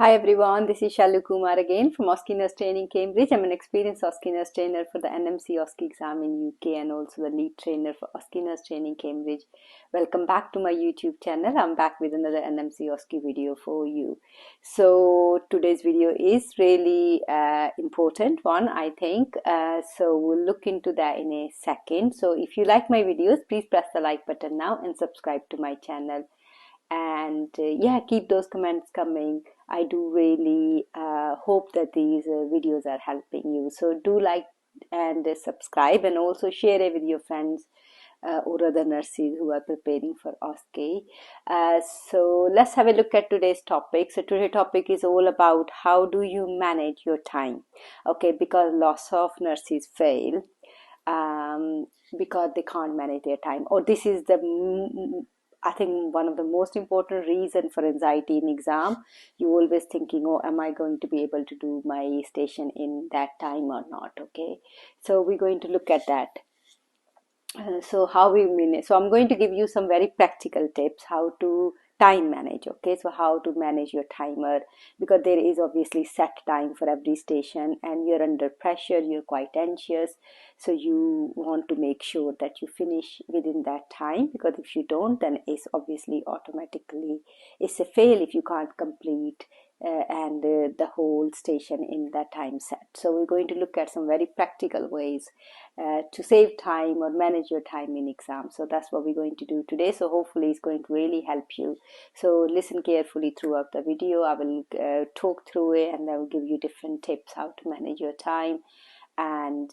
Hi everyone, this is Shalu Kumar again from OSCE Nurse Training Cambridge. I'm an experienced OSCE Nurse trainer for the NMC OSCE exam in UK and also the lead trainer for OSCE Nurse Training Cambridge. Welcome back to my YouTube channel. I'm back with another NMC OSCE video for you. So today's video is really important one, I think. So we'll look into that in a second. So if you like my videos, please press the like button now and subscribe to my channel. And yeah, keep those comments coming. I do really hope that these videos are helping you. So do like and subscribe, and also share it with your friends or other nurses who are preparing for OSCE. So let's have a look at today's topic. So today's topic is all about how do you manage your time. Okay, because lots of nurses fail because they can't manage their time, or this is the I think one of the most important reason for anxiety in exam. You always thinking, oh, am I going to be able to do my station in that time or not? Okay, so we're going to look at that. So how we manage. So I'm going to give you some very practical tips how to time manage. Okay, so how to manage your timer, because there is obviously set time for every station and you're under pressure, you're quite anxious, so you want to make sure that you finish within that time, because if you don't, then it's obviously automatically it's a fail if you can't complete and the whole station in that time set. So we're going to look at some very practical ways to save time or manage your time in exam. So that's what we're going to do today. So hopefully it's going to really help you. So listen carefully throughout the video. I will talk through it and I will give you different tips how to manage your time. And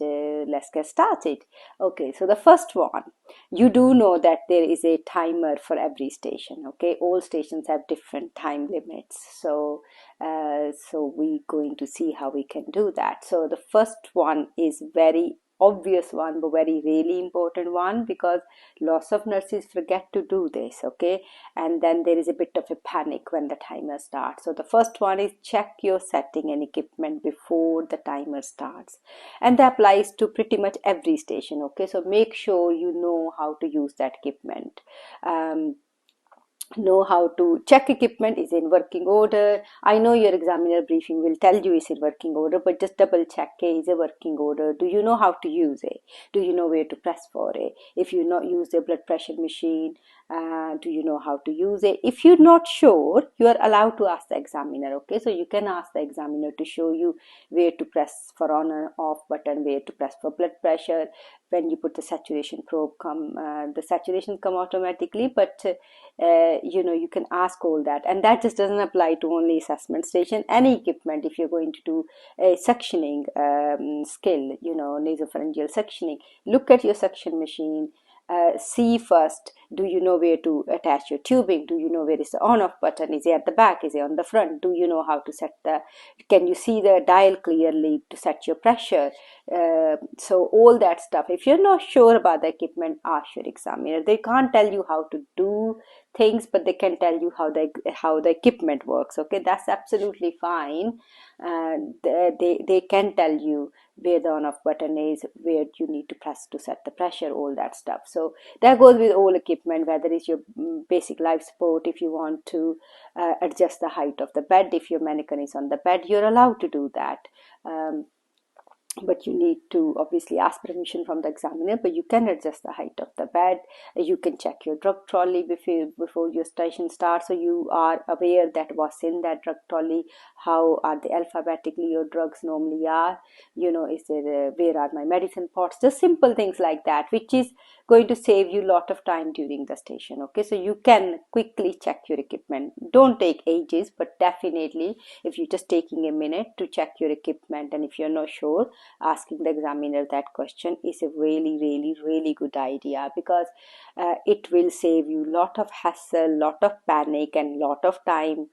let's get started. Okay, so the first one, you do know that there is a timer for every station. Okay, all stations have different time limits, so we're going to see how we can do that. So the first one is very obvious one, but very really important one, because lots of nurses forget to do this. Okay, and then there is a bit of a panic when the timer starts. So the first one is check your setting and equipment before the timer starts, and that applies to pretty much every station. Okay, so make sure you know how to use that equipment. Know how to check equipment is in working order. I know your examiner briefing will tell you it's in working order, but just double check it is a working order. Do you know how to use it? Do you know where to press for it? If you not use the blood pressure machine, do you know how to use it? If you're not sure, you are allowed to ask the examiner. Okay, so you can ask the examiner to show you where to press for on and off button, where to press for blood pressure. When you put the saturation probe, the saturation come automatically, but you know, you can ask all that, and that just doesn't apply to only assessment station. Any equipment, if you're going to do a suctioning skill, you know, nasopharyngeal suctioning, look at your suction machine. See first, do you know where to attach your tubing? Do you know where is the on off button? Is it at the back? Is it on the front? Do you know how to set the, can you see the dial clearly to set your pressure? So all that stuff, if you're not sure about the equipment, ask your examiner. They can't tell you how to do things, but they can tell you how the equipment works. Okay, that's absolutely fine. They can tell you where the on off button is, where you need to press to set the pressure, all that stuff. So that goes with all equipment, whether it's your basic life support. If you want to adjust the height of the bed, if your mannequin is on the bed, you're allowed to do that. But you need to obviously ask permission from the examiner, but you can adjust the height of the bed. You can check your drug trolley before your station starts, so you are aware that what's in that drug trolley, how are they alphabetically your drugs normally are, you know, is there where are my medicine pots, just simple things like that, which is going to save you a lot of time during the station. Okay, so you can quickly check your equipment. Don't take ages, but definitely if you're just taking a minute to check your equipment, and if you're not sure, asking the examiner that question is a really good idea, because it will save you lot of hassle, lot of panic, and lot of time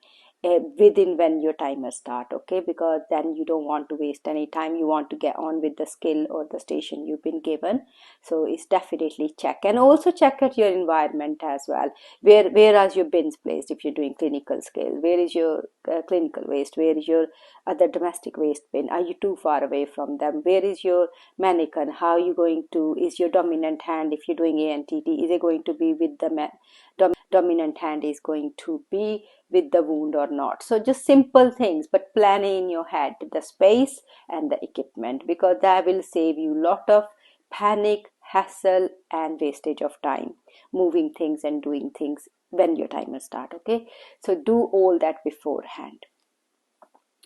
within when your timer start. Okay, because then you don't want to waste any time, you want to get on with the skill or the station you've been given. So it's definitely check, and also check at your environment as well. Where are your bins placed? If you're doing clinical skill, where is your clinical waste? Where is your other domestic waste bin? Are you too far away from them? Where is your mannequin? How are you going to, is your dominant hand, if you're doing ANTT, is it going to be with the dominant hand is going to be with the wound or not. So just simple things, but plan in your head the space and the equipment, because that will save you lot of panic, hassle and wastage of time moving things and doing things when your timer start. Okay, so do all that beforehand.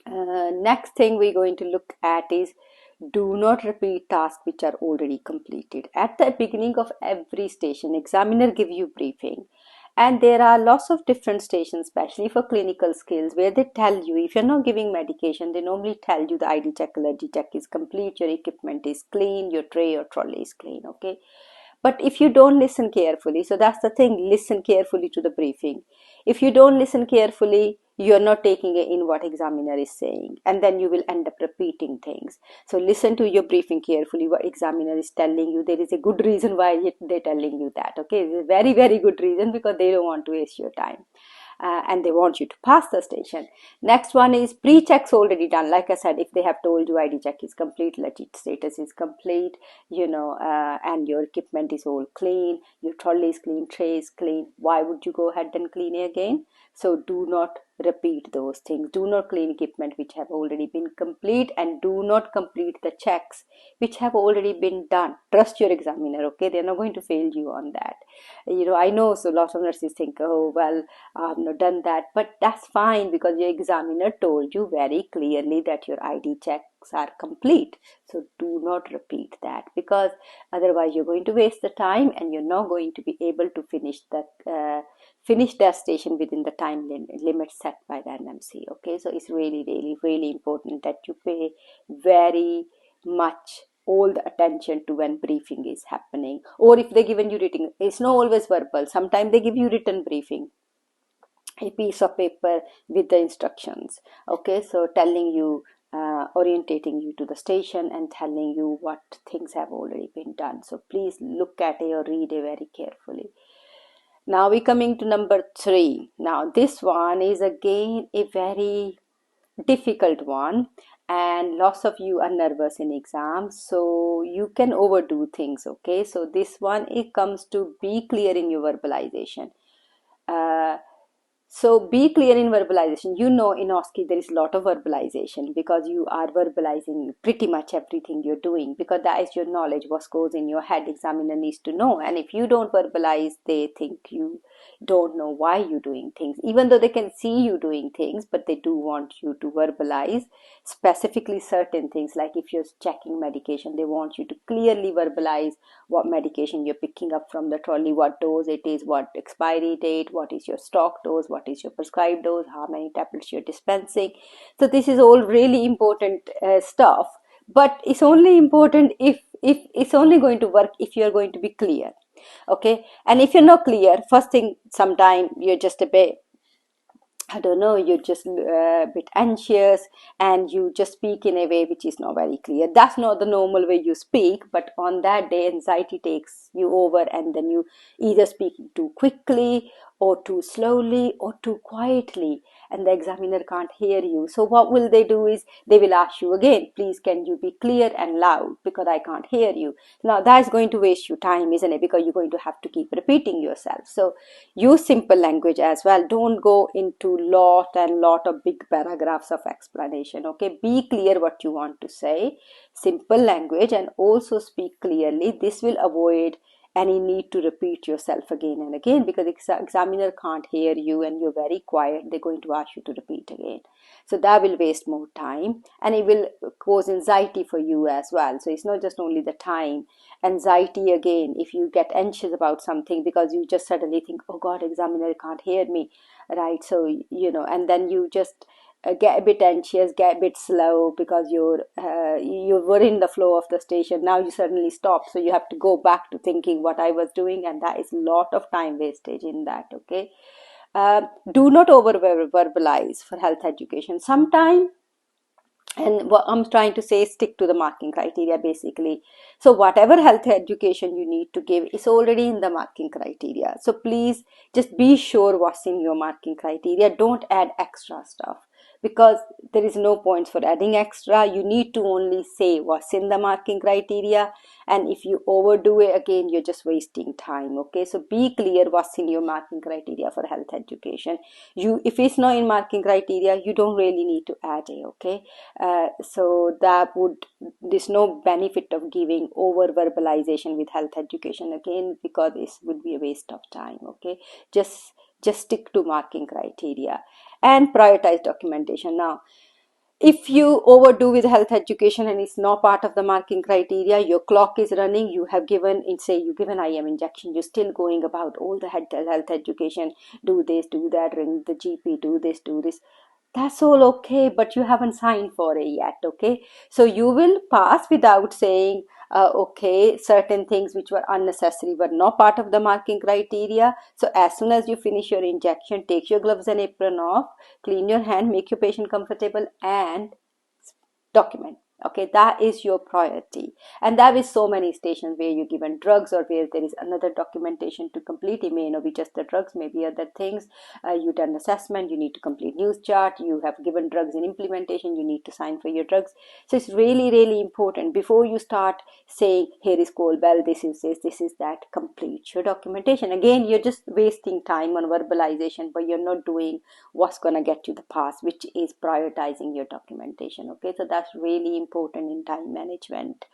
Next thing we're going to look at is do not repeat tasks which are already completed. At the beginning of every station, examiner give you briefing, and there are lots of different stations, especially for clinical skills, where they tell you if you're not giving medication, they normally tell you the ID check, allergy check is complete, your equipment is clean, your tray or trolley is clean. Okay, but if you don't listen carefully, so that's the thing, listen carefully to the briefing. If you don't listen carefully, you're not taking in what examiner is saying, and then you will end up repeating things. So listen to your briefing carefully, what examiner is telling you. There is a good reason why they're telling you that. Okay, it's a very, very good reason, because they don't want to waste your time. And they want you to pass the station. Next one is pre-checks already done. Like I said, if they have told you ID check is complete, legit status is complete, and your equipment is all clean, your trolley is clean, tray is clean, why would you go ahead and clean it again? So do not repeat those things. Do not clean equipment which have already been complete, and do not complete the checks which have already been done. Trust your examiner. Okay, they're not going to fail you on that. I know, so lots of nurses think, oh well, I've not done that, but that's fine, because your examiner told you very clearly that your ID checks are complete. So do not repeat that, because otherwise you're going to waste the time and you're not going to be able to finish that station within the time limit set by the NMC. Okay, so it's really, really, really important that you pay very much all the attention to when briefing is happening. Or if they given you written, it's not always verbal, sometimes they give you written briefing, a piece of paper with the instructions. Okay, so telling you, orientating you to the station and telling you what things have already been done. So please look at it or read it very carefully. Now we're coming to number 3. Now this one is again a very difficult one, and lots of you are nervous in exams, so you can overdo things. Okay, so this one, it comes to be clear in your verbalization. So be clear in verbalization. In OSCE there is a lot of verbalization, because you are verbalizing pretty much everything you're doing, because that is your knowledge, what goes in your head. Examiner needs to know, and if you don't verbalize, they think you don't know why you're doing things, even though they can see you doing things, but they do want you to verbalize specifically certain things. Like if you're checking medication, they want you to clearly verbalize what medication you're picking up from the trolley, what dose it is, what expiry date, what is your stock dose, what is your prescribed dose, how many tablets you're dispensing. So this is all really important stuff, but it's only important if it's only going to work if you're going to be clear. Okay, and if you're not clear, first thing, sometime you're just a bit, I don't know, you're just a bit anxious and you just speak in a way which is not very clear. That's not the normal way you speak, but on that day, anxiety takes you over, and then you either speak too quickly or too slowly or too quietly, and the examiner can't hear you. So what will they do is they will ask you again, please can you be clear and loud, because I can't hear you. Now that is going to waste your time, isn't it? Because you're going to have to keep repeating yourself. So use simple language as well. Don't go into lot of big paragraphs of explanation. Okay, be clear what you want to say, simple language, and also speak clearly. This will avoid any need to repeat yourself again and again, because examiner can't hear you and you're very quiet, they're going to ask you to repeat again. So that will waste more time, and it will cause anxiety for you as well. So it's not just only the time. Anxiety again, if you get anxious about something because you just suddenly think, oh God, examiner can't hear me, right? So and then you just get a bit anxious, get a bit slow, because you were in the flow of the station. Now you suddenly stop, so you have to go back to thinking what I was doing, and that is a lot of time wastage in that. Okay, do not over verbalize for health education. Sometime, and what I'm trying to say is stick to the marking criteria basically. So whatever health education you need to give is already in the marking criteria. So please just be sure what's in your marking criteria. Don't add extra stuff, because there is no points for adding extra. You need to only say what's in the marking criteria, and if you overdo it again, you're just wasting time. Okay, so be clear what's in your marking criteria for health education. If it's not in marking criteria, you don't really need to add it. Okay, so there's no benefit of giving over verbalization with health education again, because this would be a waste of time. Okay, just stick to marking criteria and prioritize documentation. Now, if you overdo with health education and it's not part of the marking criteria, your clock is running, you have given, say you give an IM injection, you're still going about all the health education, do this, do that, ring the GP, do this, that's all okay, but you haven't signed for it yet. Okay, so you will pass without saying okay, certain things which were unnecessary were not part of the marking criteria. So as soon as you finish your injection, take your gloves and apron off, clean your hand, make your patient comfortable, and document. Okay, that is your priority. And there is so many stations where you're given drugs, or where there is another documentation to complete. It may not be just the drugs, maybe other things. You done assessment, you need to complete news chart, you have given drugs in implementation, you need to sign for your drugs. So it's really, really important before you start saying, here is coal bell, this is that, complete your documentation. Again, you're just wasting time on verbalization, but you're not doing what's going to get you the pass, which is prioritizing your documentation. Okay, so that's really important in time management.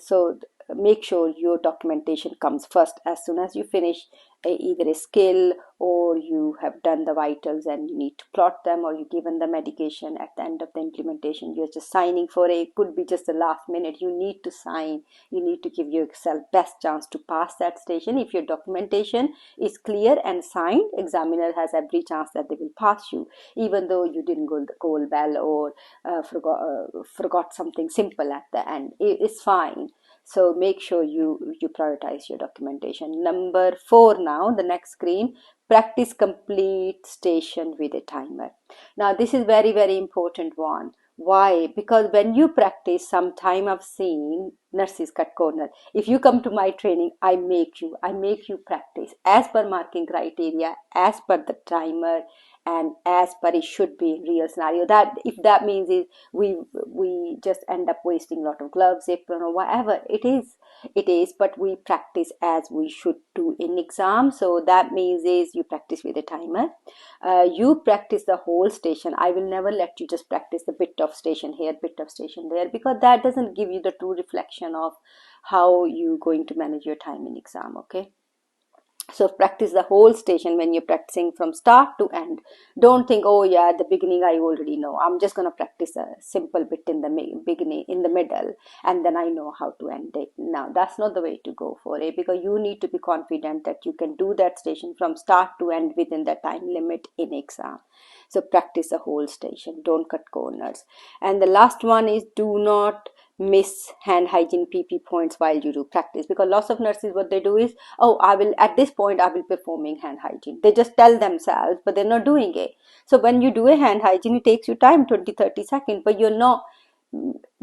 So make sure your documentation comes first. As soon as you finish either a skill, or you have done the vitals and you need to plot them, or you've given the medication at the end of the implementation, you're just signing for it. Could be just the last minute, you need to sign, you need to give yourself best chance to pass that station. If your documentation is clear and signed, examiner has every chance that they will pass you, even though you didn't go the coal bell, or forgot something simple at the end. It's fine. So make sure you prioritize your documentation. Number 4, now the next screen, practice complete station with a timer. Now this is very, very important one. Why? Because when you practice, sometime I've seen nurses cut corner. If you come to my training, I make you practice as per marking criteria, as per the timer, and as per it should be in real scenario. That if that means is we just end up wasting a lot of gloves, apron, or whatever it is, but we practice as we should do in exam. So that means is you practice with a timer. You practice the whole station. I will never let you just practice the bit of station here, bit of station there, because that doesn't give you the true reflection of how you going to manage your time in exam. Okay, so practice the whole station when you're practicing from start to end. Don't think, oh yeah, at the beginning I already know, I'm just going to practice a simple bit in the beginning, in the middle, and then I know how to end it. Now that's not the way to go for it, because you need to be confident that you can do that station from start to end within the time limit in exam. So practice the whole station, don't cut corners. And the last one is, do not miss hand hygiene PP points while you do practice, because lots of nurses, what they do is, oh, I will at this point I will performing hand hygiene. They just tell themselves, but they're not doing it. So when you do a hand hygiene, it takes you time, 20-30 seconds, but you're not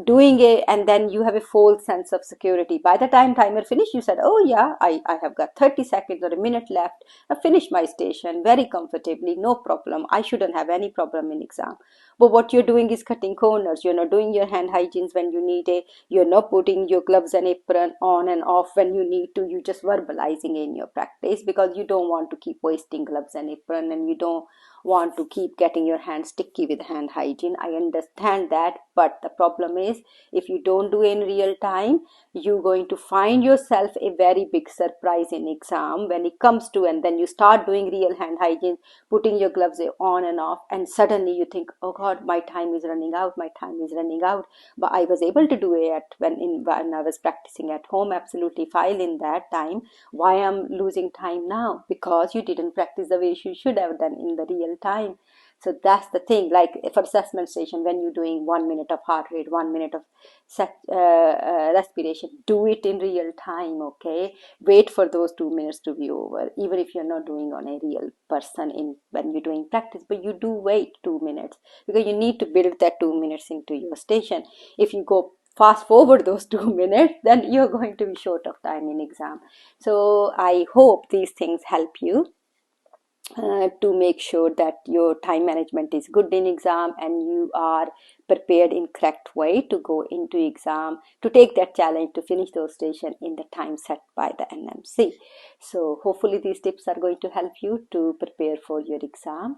doing it, and then you have a false sense of security. By the time timer finish, you said, oh yeah, I have got 30 seconds or a minute left, I finished my station very comfortably, no problem, I shouldn't have any problem in exam. But what you're doing is cutting corners. You're not doing your hand hygienes when you need it, you're not putting your gloves and apron on and off when you need to, you just verbalizing in your practice, because you don't want to keep wasting gloves and apron, and you don't want to keep getting your hands sticky with hand hygiene. I understand that, but the problem is, if you don't do in real time, you're going to find yourself a very big surprise in exam when it comes to, and then you start doing real hand hygiene, putting your gloves on and off, and suddenly you think, oh god, my time is running out, but I was able to do it when I was practicing at home absolutely fine in that time. Why I'm losing time now? Because you didn't practice the way you should have done in the real time. So that's the thing. Like for assessment station, when you're doing 1 minute of heart rate, 1 minute of respiration, do it in real time. Okay, wait for those 2 minutes to be over, even if you're not doing on a real person in when you're doing practice, but you do wait 2 minutes, because you need to build that 2 minutes into your station. If you go fast forward those 2 minutes, then you're going to be short of time in exam. So I hope these things help you. to make sure that your time management is good in exam and you are prepared in correct way to go into exam, to take that challenge to finish those station in the time set by the NMC. So hopefully these tips are going to help you to prepare for your exam.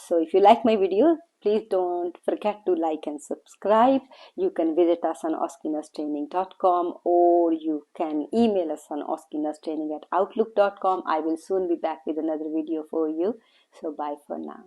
So if you like my video, please don't forget to like and subscribe. You can visit us on oscenustraining.com, or you can email us on oscenustraining@outlook.com. I will soon be back with another video for you. So bye for now.